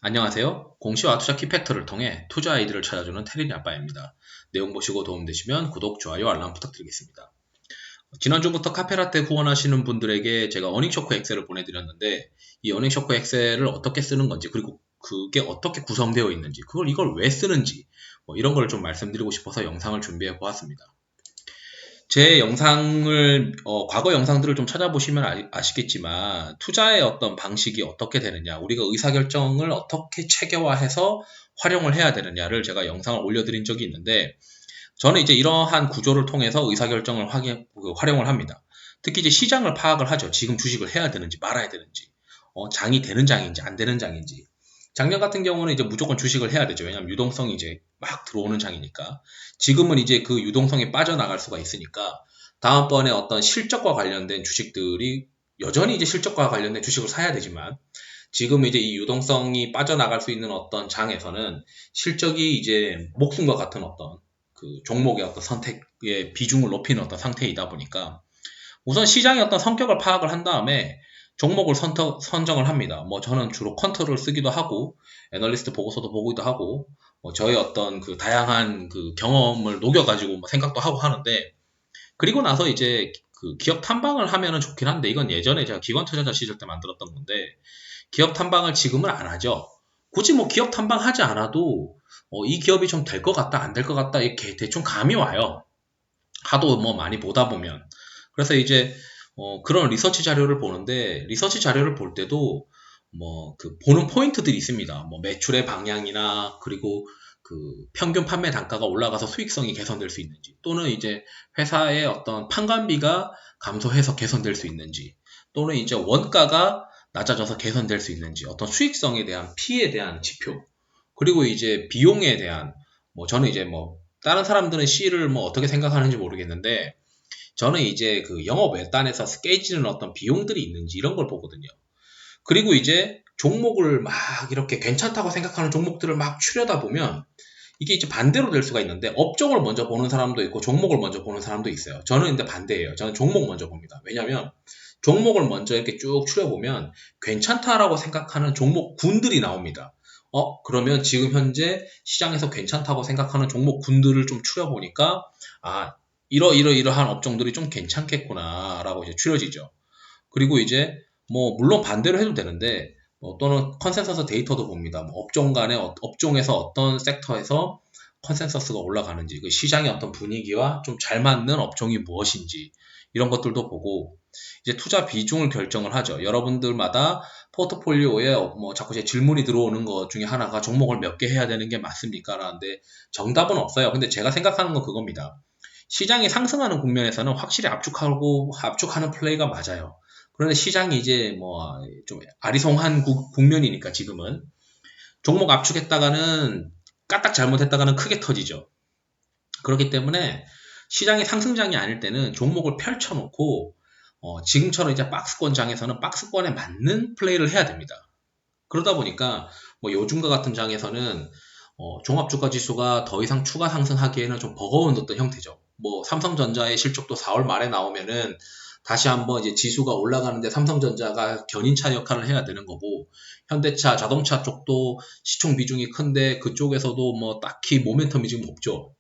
안녕하세요. 공시와 투자 키팩터를 통해 투자 아이디를 찾아주는 테린이 아빠입니다. 내용 보시고 도움되시면 구독, 좋아요, 알람 부탁드리겠습니다. 지난주부터 카페라떼 후원하시는 분들에게 제가 어닝쇼크 엑셀을 보내드렸는데 이 어닝쇼크 엑셀을 어떻게 쓰는 건지 그리고 그게 어떻게 구성되어 있는지 이걸 왜 쓰는지 이런 걸 좀 말씀드리고 싶어서 영상을 준비해 보았습니다. 제 영상을 과거 영상들을 좀 찾아보시면 아시겠지만 투자의 어떤 방식이 어떻게 되느냐, 우리가 의사결정을 어떻게 체계화해서 활용을 해야 되느냐를 제가 영상을 올려드린 적이 있는데, 저는 이제 이러한 구조를 통해서 의사결정을 활용을 합니다. 특히 이제 시장을 파악을 하죠. 지금 주식을 해야 되는지 말아야 되는지, 장이 되는 장인지 안 되는 장인지. 작년 같은 경우는 이제 무조건 주식을 해야 되죠. 왜냐하면 유동성이 이제 막 들어오는 장이니까. 지금은 이제 그 유동성이 빠져나갈 수가 있으니까 다음번에 어떤 실적과 관련된 주식들이 여전히 이제 실적과 관련된 주식을 사야 되지만, 지금 이제 이 유동성이 빠져나갈 수 있는 어떤 장에서는 실적이 이제 목숨과 같은 어떤 그 종목의 어떤 선택의 비중을 높이는 어떤 상태이다 보니까 우선 시장의 어떤 성격을 파악을 한 다음에 종목을 선정을 합니다. 저는 주로 퀀트를 쓰기도 하고 애널리스트 보고서도 보기도 하고 저의 어떤 그 다양한 그 경험을 녹여가지고 생각도 하고 하는데, 그리고 나서 이제 그 기업 탐방을 하면은 좋긴 한데, 이건 예전에 제가 기관 투자자 시절 때 만들었던 건데 기업 탐방을 지금은 안 하죠. 굳이 기업 탐방하지 않아도 이 기업이 좀 될 것 같다 안 될 것 같다 이렇게 대충 감이 와요. 하도 많이 보다 보면. 그래서 이제 그런 리서치 자료를 보는데, 리서치 자료를 볼 때도 그 보는 포인트들이 있습니다. 매출의 방향이나 그리고 그 평균 판매 단가가 올라가서 수익성이 개선될 수 있는지, 또는 이제 회사의 어떤 판관비가 감소해서 개선될 수 있는지, 또는 이제 원가가 낮아져서 개선될 수 있는지, 어떤 수익성에 대한 피에 대한 지표, 그리고 이제 비용에 대한 저는 이제 다른 사람들은 C를 어떻게 생각하는지 모르겠는데, 저는 이제 그 영업 외단에서 깨지는 어떤 비용들이 있는지 이런 걸 보거든요. 그리고 이제 종목을 막 이렇게 괜찮다고 생각하는 종목들을 막 추려다 보면 이게 이제 반대로 될 수가 있는데, 업종을 먼저 보는 사람도 있고 종목을 먼저 보는 사람도 있어요. 저는 근데 반대예요. 저는 종목 먼저 봅니다. 왜냐면 종목을 먼저 이렇게 쭉 추려보면 괜찮다라고 생각하는 종목군들이 나옵니다. 그러면 지금 현재 시장에서 괜찮다고 생각하는 종목군들을 좀 추려보니까, 이러이러한 업종들이 좀 괜찮겠구나라고 이제 추려지죠. 그리고 이제 물론 반대로 해도 되는데, 또는 컨센서스 데이터도 봅니다. 업종 간의 업종에서 어떤 섹터에서 컨센서스가 올라가는지, 그 시장의 어떤 분위기와 좀 잘 맞는 업종이 무엇인지 이런 것들도 보고, 이제 투자 비중을 결정을 하죠. 여러분들마다 포트폴리오에 자꾸 제 질문이 들어오는 것 중에 하나가 종목을 몇 개 해야 되는 게 맞습니까? 라는데 정답은 없어요. 근데 제가 생각하는 건 그겁니다. 시장이 상승하는 국면에서는 확실히 압축하는 플레이가 맞아요. 그런데 시장이 이제 좀 아리송한 국면이니까 지금은 종목 압축했다가는 까딱 잘못했다가는 크게 터지죠. 그렇기 때문에 시장이 상승장이 아닐 때는 종목을 펼쳐놓고 지금처럼 이제 박스권장에서는 박스권에 맞는 플레이를 해야 됩니다. 그러다 보니까 요즘과 같은 장에서는 종합주가 지수가 더 이상 추가 상승하기에는 좀 버거운 어떤 형태죠. 삼성전자의 실적도 4월 말에 나오면은 다시 한번 이제 지수가 올라가는데 삼성전자가 견인차 역할을 해야 되는 거고, 현대차, 자동차 쪽도 시총 비중이 큰데 그쪽에서도 딱히 모멘텀이 지금 없죠.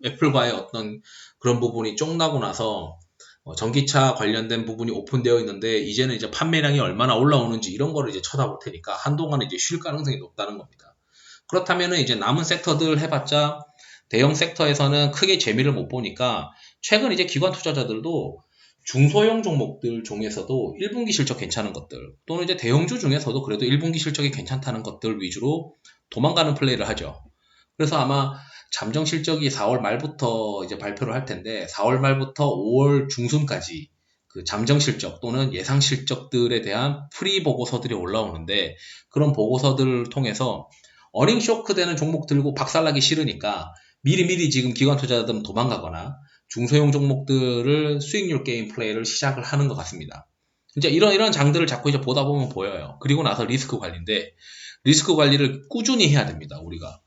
애플과의 어떤 그런 부분이 쫑나고 나서 전기차 관련된 부분이 오픈되어 있는데, 이제는 이제 판매량이 얼마나 올라오는지 이런 거를 이제 쳐다볼 테니까 한동안은 이제 쉴 가능성이 높다는 겁니다. 그렇다면은 이제 남은 섹터들 해봤자 대형 섹터에서는 크게 재미를 못 보니까, 최근 이제 기관 투자자들도 중소형 종목들 중에서도 1분기 실적 괜찮은 것들, 또는 이제 대형주 중에서도 그래도 1분기 실적이 괜찮다는 것들 위주로 도망가는 플레이를 하죠. 그래서 아마 잠정 실적이 4월 말부터 이제 발표를 할 텐데, 4월 말부터 5월 중순까지 그 잠정 실적 또는 예상 실적들에 대한 프리 보고서들이 올라오는데, 그런 보고서들을 통해서 어닝 쇼크 되는 종목 들고 박살나기 싫으니까 미리미리 지금 기관 투자자들은 도망가거나 중소형 종목들을 수익률 게임 플레이를 시작을 하는 것 같습니다. 이제 이런 장들을 자꾸 이제 보다 보면 보여요. 그리고 나서 리스크 관리인데, 리스크 관리를 꾸준히 해야 됩니다. 우리가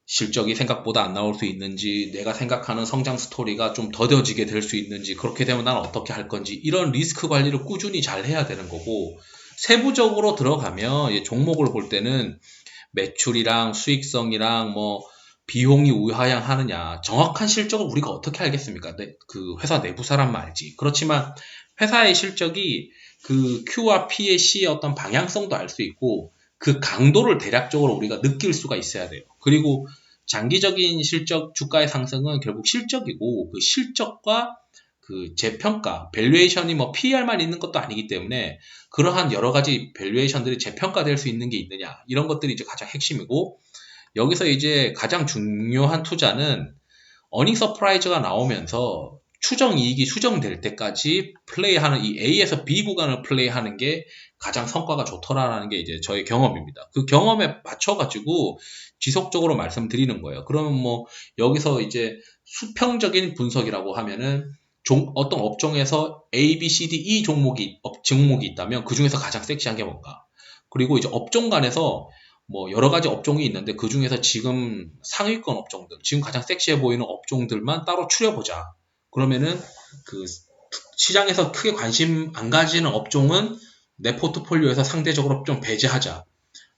실적이 생각보다 안 나올 수 있는지, 내가 생각하는 성장 스토리가 좀 더뎌지게 될 수 있는지, 그렇게 되면 난 어떻게 할 건지, 이런 리스크 관리를 꾸준히 잘 해야 되는 거고, 세부적으로 들어가면 이 종목을 볼 때는 매출이랑 수익성이랑 뭐 비용이 우하향하느냐 정확한 실적을 우리가 어떻게 알겠습니까? 그 회사 내부 사람만 알지. 그렇지만 회사의 실적이 그 Q와 P의 C의 어떤 방향성도 알 수 있고 그 강도를 대략적으로 우리가 느낄 수가 있어야 돼요. 그리고 장기적인 실적 주가의 상승은 결국 실적이고 그 실적과 그 재평가, 밸류에이션이 뭐 PER만 있는 것도 아니기 때문에 그러한 여러 가지 밸류에이션들이 재평가될 수 있는 게 있느냐 이런 것들이 이제 가장 핵심이고 여기서 이제 가장 중요한 투자는 어닝 서프라이즈가 나오면서 추정 이익이 수정될 때까지 플레이하는 이 A에서 B 구간을 플레이하는 게 가장 성과가 좋더라라는 게 이제 저의 경험입니다. 그 경험에 맞춰가지고 지속적으로 말씀드리는 거예요. 그러면 뭐 여기서 이제 수평적인 분석이라고 하면은 어떤 업종에서 A, B, C, D, E 종목이 있다면 그 중에서 가장 섹시한 게 뭔가? 그리고 이제 업종 간에서 뭐 여러 가지 업종이 있는데 그 중에서 지금 상위권 업종들, 지금 가장 섹시해 보이는 업종들만 따로 추려보자. 그러면은 그 시장에서 크게 관심 안 가지는 업종은 내 포트폴리오에서 상대적으로 좀 배제하자.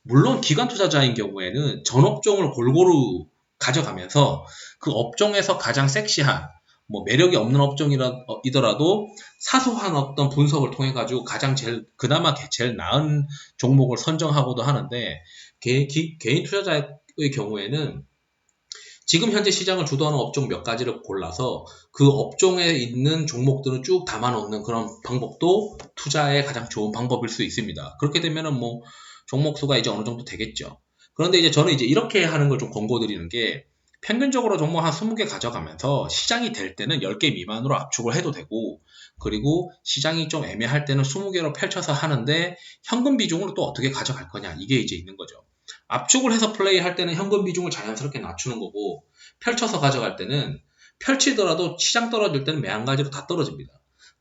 물론 기관 투자자인 경우에는 전 업종을 골고루 가져가면서 그 업종에서 가장 섹시한 뭐 매력이 없는 업종이더라도 사소한 어떤 분석을 통해 가지고 가장 그나마 제일 나은 종목을 선정하고도 하는데 개인 투자자의 경우에는 지금 현재 시장을 주도하는 업종 몇 가지를 골라서 그 업종에 있는 종목들을 쭉 담아놓는 그런 방법도 투자에 가장 좋은 방법일 수 있습니다. 그렇게 되면은 뭐 종목 수가 이제 어느 정도 되겠죠. 그런데 이제 저는 이제 이렇게 하는 걸 좀 권고드리는 게 평균적으로 종목 한 20개 가져가면서 시장이 될 때는 10개 미만으로 압축을 해도 되고 그리고 시장이 좀 애매할 때는 20개로 펼쳐서 하는데 현금 비중으로 또 어떻게 가져갈 거냐 이게 이제 있는 거죠. 압축을 해서 플레이할 때는 현금 비중을 자연스럽게 낮추는 거고 펼쳐서 가져갈 때는 펼치더라도 시장 떨어질 때는 매한가지로 다 떨어집니다.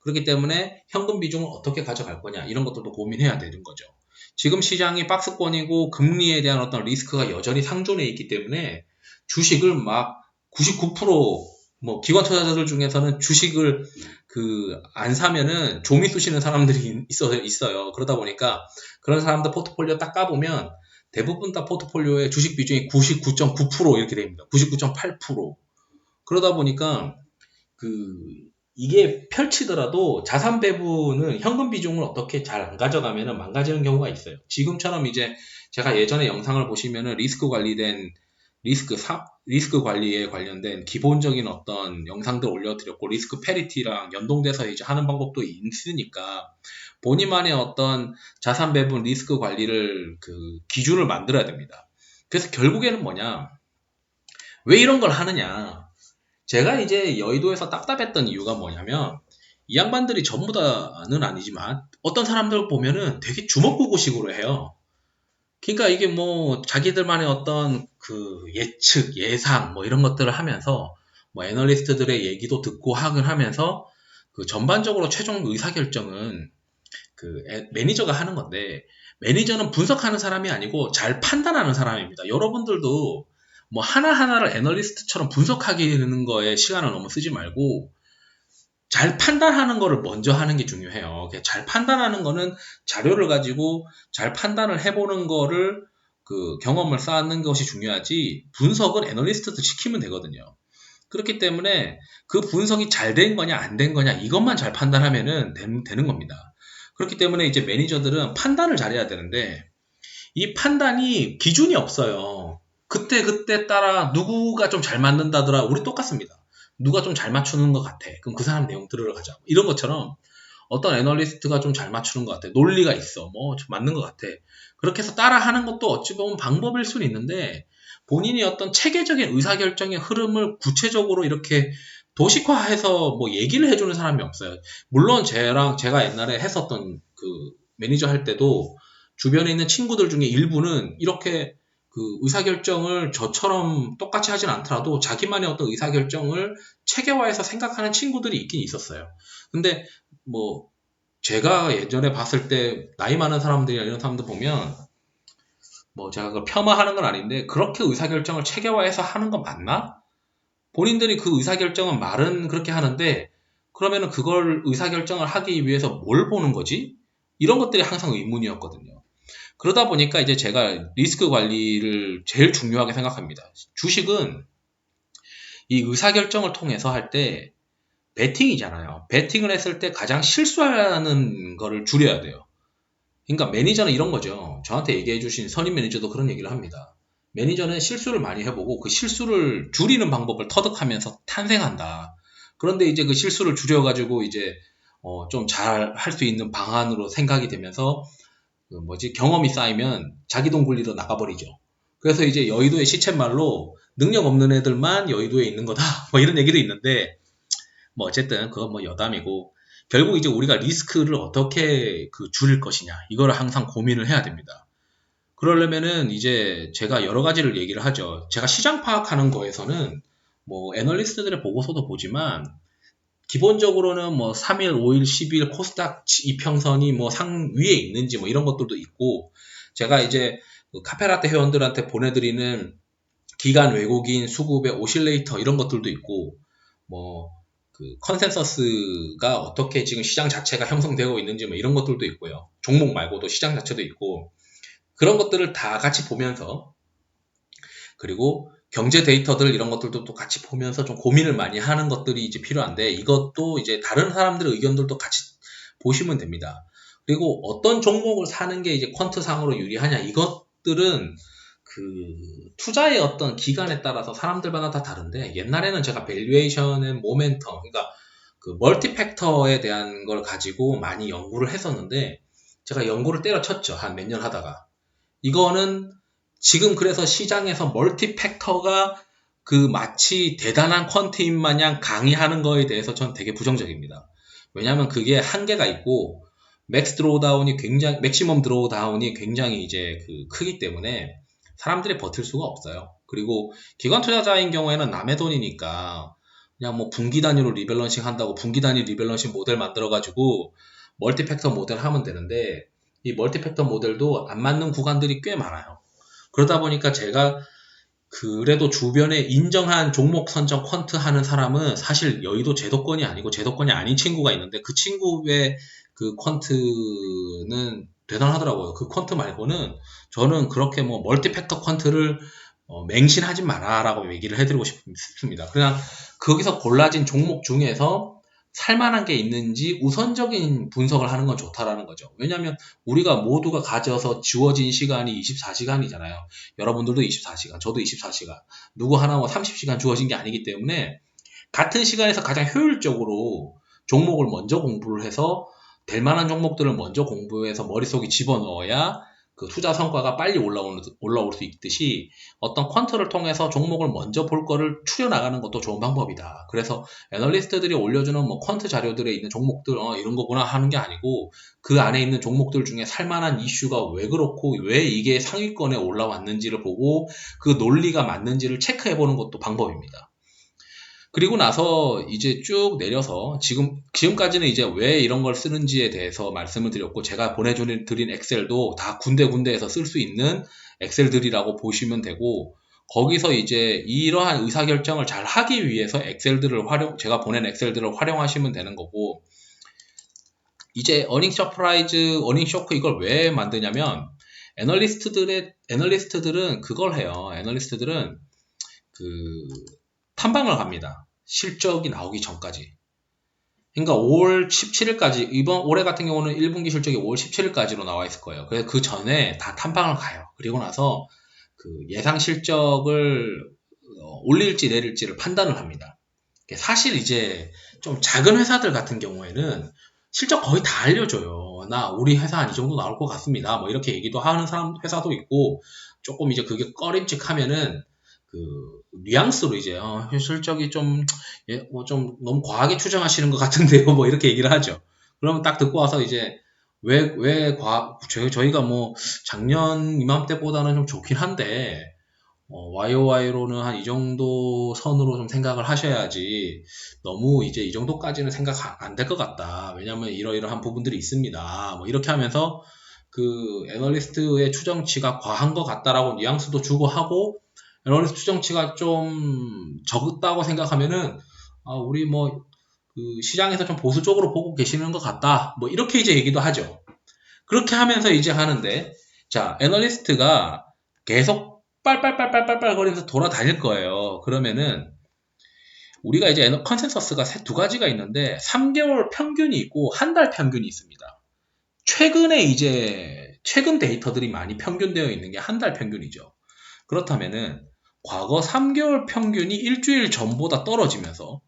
그렇기 때문에 현금 비중을 어떻게 가져갈 거냐 이런 것들도 고민해야 되는 거죠. 지금 시장이 박스권이고 금리에 대한 어떤 리스크가 여전히 상존해 있기 때문에 주식을 막 99%뭐 기관 투자자들 중에서는 주식을 안 사면은 조미 쑤시는 사람들이 있어요. 그러다 보니까 그런 사람들 포트폴리오 딱 까보면 대부분 다 포트폴리오의 주식 비중이 99.9% 이렇게 됩니다. 99.8%. 그러다 보니까 이게 펼치더라도 자산 배분은 현금 비중을 어떻게 잘 안 가져가면 망가지는 경우가 있어요. 지금처럼 이제 제가 예전에 영상을 보시면은 리스크 관리에 관련된 기본적인 어떤 영상들 올려드렸고 리스크 패리티랑 연동돼서 이제 하는 방법도 있으니까 본인만의 어떤 자산 배분 리스크 관리를 기준을 만들어야 됩니다. 그래서 결국에는 뭐냐? 왜 이런 걸 하느냐? 제가 이제 여의도에서 답답했던 이유가 뭐냐면 이 양반들이 전부 다는 아니지만 어떤 사람들 보면은 되게 주먹구구식으로 해요. 그러니까 이게 뭐 자기들만의 어떤 예측, 예상 뭐 이런 것들을 하면서 뭐 애널리스트들의 얘기도 듣고 하면서 전반적으로 최종 의사결정은 매니저가 하는 건데 매니저는 분석하는 사람이 아니고 잘 판단하는 사람입니다. 여러분들도 뭐 하나하나를 애널리스트처럼 분석하기는 거에 시간을 너무 쓰지 말고 잘 판단하는 거를 먼저 하는 게 중요해요. 잘 판단하는 거는 자료를 가지고 잘 판단을 해보는 거를 경험을 쌓는 것이 중요하지 분석은 애널리스트도 시키면 되거든요. 그렇기 때문에 그 분석이 잘 된 거냐 안 된 거냐 이것만 잘 판단하면은 되는 겁니다. 그렇기 때문에 이제 매니저들은 판단을 잘해야 되는데 이 판단이 기준이 없어요. 그때 따라 누구가 좀 잘 맞는다더라 우리 똑같습니다. 누가 좀 잘 맞추는 것 같아. 그럼 그 사람 내용 들으러 가자. 이런 것처럼 어떤 애널리스트가 좀 잘 맞추는 것 같아. 논리가 있어. 뭐 좀 맞는 것 같아. 그렇게 해서 따라 하는 것도 어찌 보면 방법일 수는 있는데 본인이 어떤 체계적인 의사결정의 흐름을 구체적으로 이렇게 도식화해서 뭐 얘기를 해주는 사람이 없어요. 물론 제가 옛날에 했었던 매니저 할 때도 주변에 있는 친구들 중에 일부는 이렇게 의사결정을 저처럼 똑같이 하진 않더라도 자기만의 어떤 의사결정을 체계화해서 생각하는 친구들이 있긴 있었어요. 근데 뭐 제가 예전에 봤을 때 나이 많은 사람들이나 이런 사람들 보면 뭐 제가 그걸 폄하하는 건 아닌데 그렇게 의사결정을 체계화해서 하는 거 맞나? 본인들이 그 의사결정은 말은 그렇게 하는데 그러면은 그걸 의사결정을 하기 위해서 뭘 보는 거지? 이런 것들이 항상 의문이었거든요. 그러다 보니까 이제 제가 리스크 관리를 제일 중요하게 생각합니다. 주식은 이 의사결정을 통해서 할 때 베팅이잖아요. 베팅을 했을 때 가장 실수하는 거를 줄여야 돼요. 그러니까 매니저는 이런 거죠. 저한테 얘기해 주신 선임 매니저도 그런 얘기를 합니다. 매니저는 실수를 많이 해보고 그 실수를 줄이는 방법을 터득하면서 탄생한다. 그런데 이제 그 실수를 줄여가지고 이제 좀 잘 할 수 있는 방안으로 생각이 되면서 경험이 쌓이면 자기 돈 굴리러 나가버리죠. 그래서 이제 여의도의 시쳇말로 능력 없는 애들만 여의도에 있는 거다. 뭐 이런 얘기도 있는데 뭐 어쨌든 그건 뭐 여담이고 결국 이제 우리가 리스크를 어떻게 줄일 것이냐 이거를 항상 고민을 해야 됩니다. 그러려면은 이제 제가 여러 가지를 얘기를 하죠. 제가 시장 파악하는 거에서는 뭐 애널리스트들의 보고서도 보지만 기본적으로는 뭐 3일, 5일, 10일 코스닥 이평선이 뭐 상위에 있는지 뭐 이런 것들도 있고 제가 이제 카페라떼 회원들한테 보내드리는 기간 외국인 수급의 오실레이터 이런 것들도 있고 뭐 컨센서스가 어떻게 지금 시장 자체가 형성되고 있는지 뭐 이런 것들도 있고요. 종목 말고도 시장 자체도 있고 그런 것들을 다 같이 보면서 그리고 경제 데이터들 이런 것들도 또 같이 보면서 좀 고민을 많이 하는 것들이 이제 필요한데 이것도 이제 다른 사람들의 의견들도 같이 보시면 됩니다. 그리고 어떤 종목을 사는 게 이제 퀀트상으로 유리하냐 이것들은 투자의 어떤 기간에 따라서 사람들마다 다 다른데 옛날에는 제가 밸류에이션 앤 모멘텀 그러니까 멀티 팩터에 대한 걸 가지고 많이 연구를 했었는데 제가 연구를 때려쳤죠. 한 몇 년 하다가 이거는 지금 그래서 시장에서 멀티 팩터가 마치 대단한 퀀트인 마냥 강의하는 거에 대해서 전 되게 부정적입니다. 왜냐하면 그게 한계가 있고 맥시멈 드로우다운이 굉장히 이제 크기 때문에 사람들이 버틸 수가 없어요. 그리고 기관 투자자인 경우에는 남의 돈이니까 그냥 뭐 분기 단위로 리밸런싱 한다고 분기 단위 리밸런싱 모델 만들어가지고 멀티팩터 모델 하면 되는데 이 멀티팩터 모델도 안 맞는 구간들이 꽤 많아요. 그러다 보니까 제가 그래도 주변에 인정한 종목 선정 퀀트 하는 사람은 사실 여의도 제도권이 아니고 제도권이 아닌 친구가 있는데 그 친구의 퀀트는 대단하더라고요. 그 퀀트 말고는 저는 그렇게 뭐 멀티팩터 퀀트를 맹신하지 마라라고 얘기를 해드리고 싶습니다. 그냥 거기서 골라진 종목 중에서 살만한 게 있는지 우선적인 분석을 하는 건 좋다라는 거죠. 왜냐하면 우리가 모두가 가져서 주어진 시간이 24시간이잖아요. 여러분들도 24시간, 저도 24시간, 누구 하나 뭐 30시간 주어진 게 아니기 때문에 같은 시간에서 가장 효율적으로 종목을 먼저 공부를 해서 될 만한 종목들을 먼저 공부해서 머릿속에 집어넣어야 투자 성과가 빨리 올라올 수 있듯이 어떤 퀀트를 통해서 종목을 먼저 볼 거를 추려나가는 것도 좋은 방법이다. 그래서 애널리스트들이 올려주는 뭐 퀀트 자료들에 있는 종목들 이런 거구나 하는 게 아니고 그 안에 있는 종목들 중에 살만한 이슈가 왜 그렇고 왜 이게 상위권에 올라왔는지를 보고 그 논리가 맞는지를 체크해보는 것도 방법입니다. 그리고 나서 이제 쭉 내려서 지금까지는 이제 왜 이런 걸 쓰는지에 대해서 말씀을 드렸고 제가 보내드린 엑셀도 다 군데군데에서 쓸 수 있는 엑셀들이라고 보시면 되고 거기서 이제 이러한 의사결정을 잘 하기 위해서 제가 보낸 엑셀들을 활용하시면 되는 거고 이제 어닝 서프라이즈, 어닝 쇼크 이걸 왜 만드냐면 애널리스트들은 그걸 해요. 애널리스트들은 탐방을 갑니다. 실적이 나오기 전까지. 그러니까 5월 17일까지, 올해 같은 경우는 1분기 실적이 5월 17일까지로 나와 있을 거예요. 그래서 그 전에 다 탐방을 가요. 그리고 나서 예상 실적을 올릴지 내릴지를 판단을 합니다. 사실 이제 좀 작은 회사들 같은 경우에는 실적 거의 다 알려줘요. 우리 회사 한 이 정도 나올 것 같습니다. 뭐 이렇게 얘기도 하는 회사도 있고 조금 이제 그게 꺼림칙하면은 뉘앙스로 이제 실적이 좀 너무 과하게 추정하시는 것 같은데요. 뭐 이렇게 얘기를 하죠. 그러면 딱 듣고 와서 이제 저희가 뭐 작년 이맘때보다는 좀 좋긴 한데 YOY로는 한 이 정도 선으로 좀 생각을 하셔야지 너무 이제 이 정도까지는 생각 안 될 것 같다. 왜냐면 이러이러한 부분들이 있습니다. 뭐 이렇게 하면서 애널리스트의 추정치가 과한 것 같다라고 뉘앙스도 주고 하고 애널리스트 추정치가 좀 적다고 생각하면은 우리 시장에서 좀 보수적으로 보고 계시는 것 같다. 뭐 이렇게 이제 얘기도 하죠. 그렇게 하면서 이제 하는데, 자, 애널리스트가 계속 빨빨빨빨빨빨 거리면서 돌아다닐 거예요. 그러면은 우리가 이제 컨센서스가 두 가지가 있는데 3개월 평균이 있고 한 달 평균이 있습니다. 최근에 이제 최근 데이터들이 많이 평균되어 있는 게 한 달 평균이죠. 그렇다면은 과거 3개월 평균이 일주일 전보다 떨어지면서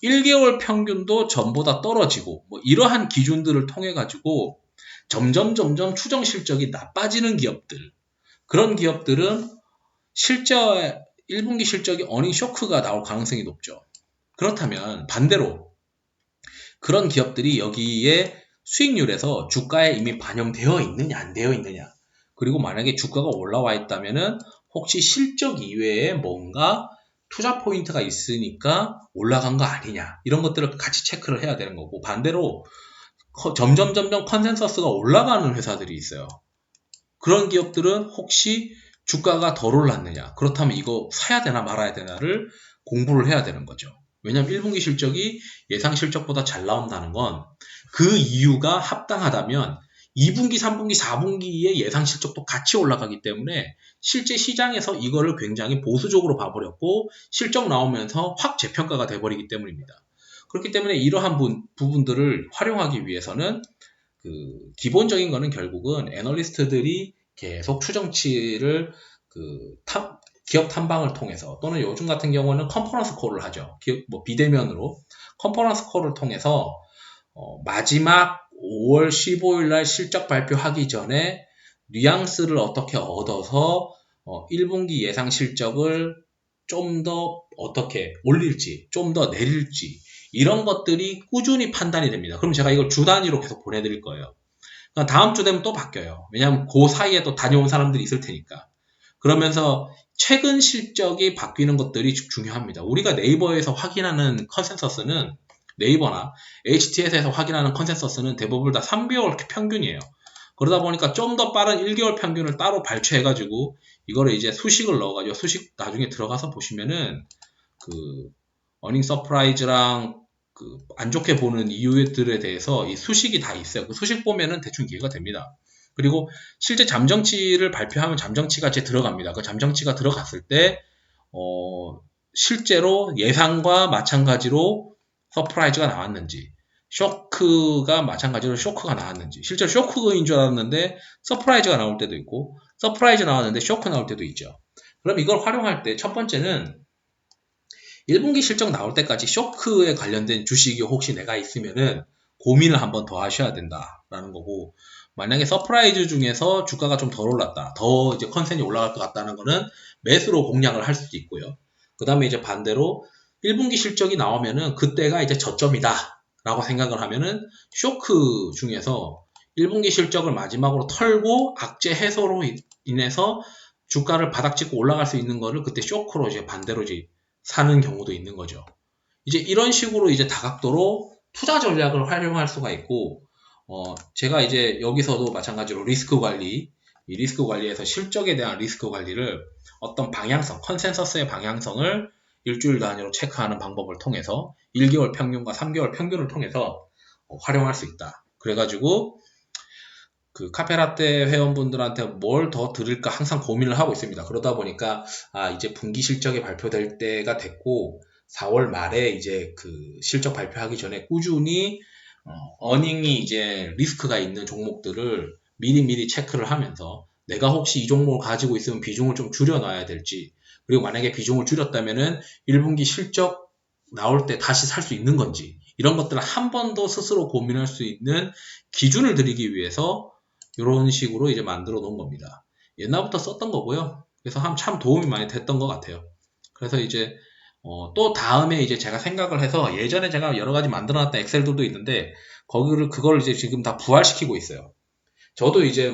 1개월 평균도 전보다 떨어지고 뭐 이러한 기준들을 통해 가지고 점점 추정 실적이 나빠지는 기업들, 그런 기업들은 실제 1분기 실적이 어닝 쇼크가 나올 가능성이 높죠. 그렇다면 반대로 그런 기업들이 여기에 수익률에서 주가에 이미 반영되어 있느냐 안 되어 있느냐, 그리고 만약에 주가가 올라와 있다면은 혹시 실적 이외에 뭔가 투자 포인트가 있으니까 올라간 거 아니냐, 이런 것들을 같이 체크를 해야 되는 거고, 반대로 점점 컨센서스가 올라가는 회사들이 있어요. 그런 기업들은 혹시 주가가 덜 올랐느냐, 그렇다면 이거 사야 되나 말아야 되나를 공부를 해야 되는 거죠. 왜냐하면 1분기 실적이 예상 실적보다 잘 나온다는 건 그 이유가 합당하다면 2분기, 3분기, 4분기의 예상 실적도 같이 올라가기 때문에 실제 시장에서 이거를 굉장히 보수적으로 봐버렸고 실적 나오면서 확 재평가가 돼버리기 때문입니다. 그렇기 때문에 이러한 부분들을 활용하기 위해서는 기본적인 거는 결국은 애널리스트들이 계속 추정치를 기업 탐방을 통해서, 또는 요즘 같은 경우는 컨퍼런스 콜을 하죠. 비대면으로 컨퍼런스 콜을 통해서 마지막 5월 15일 날 실적 발표하기 전에 뉘앙스를 어떻게 얻어서 1분기 예상 실적을 좀 더 어떻게 올릴지, 좀 더 내릴지, 이런 것들이 꾸준히 판단이 됩니다. 그럼 제가 이걸 주 단위로 계속 보내드릴 거예요. 그러니까 다음 주 되면 또 바뀌어요. 왜냐하면 그 사이에 또 다녀온 사람들이 있을 테니까. 그러면서 최근 실적이 바뀌는 것들이 중요합니다. 우리가 네이버에서 확인하는 컨센서스는, 네이버나 HTS에서 확인하는 컨센서스는 대부분 다 3개월 평균이에요. 그러다 보니까 좀 더 빠른 1개월 평균을 따로 발췌해가지고 이거를 이제 수식을 넣어가지고, 수식 나중에 들어가서 보시면은 어닝 서프라이즈랑 안 좋게 보는 이유들에 대해서 이 수식이 다 있어요. 그 수식 보면은 대충 이해가 됩니다. 그리고 실제 잠정치를 발표하면 잠정치가 이제 들어갑니다. 그 잠정치가 들어갔을 때 실제로 예상과 마찬가지로 서프라이즈가 나왔는지, 쇼크가 마찬가지로 쇼크가 나왔는지, 실제로 쇼크인 줄 알았는데 서프라이즈가 나올 때도 있고, 서프라이즈 나왔는데 쇼크 나올 때도 있죠. 그럼 이걸 활용할 때 첫 번째는 1분기 실적 나올 때까지 쇼크에 관련된 주식이 혹시 내가 있으면은 고민을 한번 더 하셔야 된다라는 거고, 만약에 서프라이즈 중에서 주가가 좀 덜 올랐다, 더 이제 컨센이 올라갈 것 같다는 거는 매수로 공략을 할 수도 있고요. 그 다음에 이제 반대로 1분기 실적이 나오면은 그때가 이제 저점이다 라고 생각을 하면은 쇼크 중에서 1분기 실적을 마지막으로 털고 악재 해소로 인해서 주가를 바닥 찍고 올라갈 수 있는 거를 그때 쇼크로 이제 반대로 이제 사는 경우도 있는 거죠. 이제 이런 식으로 이제 다각도로 투자 전략을 활용할 수가 있고, 제가 이제 여기서도 마찬가지로 리스크 관리, 이 리스크 관리에서 실적에 대한 리스크 관리를 어떤 방향성, 컨센서스의 방향성을 일주일 단위로 체크하는 방법을 통해서 1개월 평균과 3개월 평균을 통해서 활용할 수 있다. 그래가지고 카페라떼 회원분들한테 뭘 더 드릴까 항상 고민을 하고 있습니다. 그러다 보니까 이제 분기 실적이 발표될 때가 됐고 4월 말에 이제 실적 발표하기 전에 꾸준히 어닝이 이제 리스크가 있는 종목들을 미리 체크를 하면서 내가 혹시 이 종목을 가지고 있으면 비중을 좀 줄여놔야 될지, 그리고 만약에 비중을 줄였다면은 1분기 실적 나올 때 다시 살 수 있는 건지, 이런 것들을 한 번 더 스스로 고민할 수 있는 기준을 드리기 위해서 이런 식으로 이제 만들어 놓은 겁니다. 옛날부터 썼던 거고요. 그래서 참 도움이 많이 됐던 것 같아요. 그래서 이제 또 다음에 이제 제가 생각을 해서, 예전에 제가 여러 가지 만들어 놨던 엑셀들도 있는데 그걸 이제 지금 다 부활시키고 있어요. 저도 이제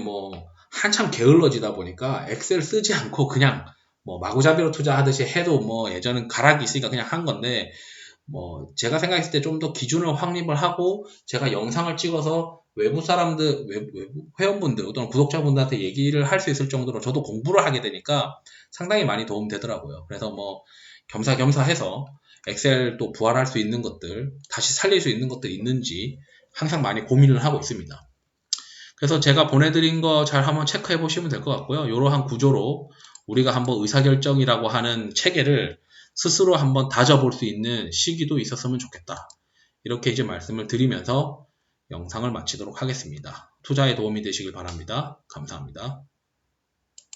한참 게을러지다 보니까 엑셀 쓰지 않고 그냥 마구잡이로 투자하듯이 해도 예전엔 가락이 있으니까 그냥 한 건데, 제가 생각했을 때 좀 더 기준을 확립을 하고 제가 영상을 찍어서 외부 사람들, 외부 회원분들 또는 구독자분들한테 얘기를 할 수 있을 정도로 저도 공부를 하게 되니까 상당히 많이 도움되더라고요. 그래서 겸사겸사 해서 엑셀 또 부활할 수 있는 것들, 다시 살릴 수 있는 것들 있는지 항상 많이 고민을 하고 있습니다. 그래서 제가 보내드린 거 잘 한번 체크해 보시면 될 것 같고요. 이러한 구조로 우리가 한번 의사결정이라고 하는 체계를 스스로 한번 다져볼 수 있는 시기도 있었으면 좋겠다. 이렇게 이제 말씀을 드리면서 영상을 마치도록 하겠습니다. 투자에 도움이 되시길 바랍니다. 감사합니다.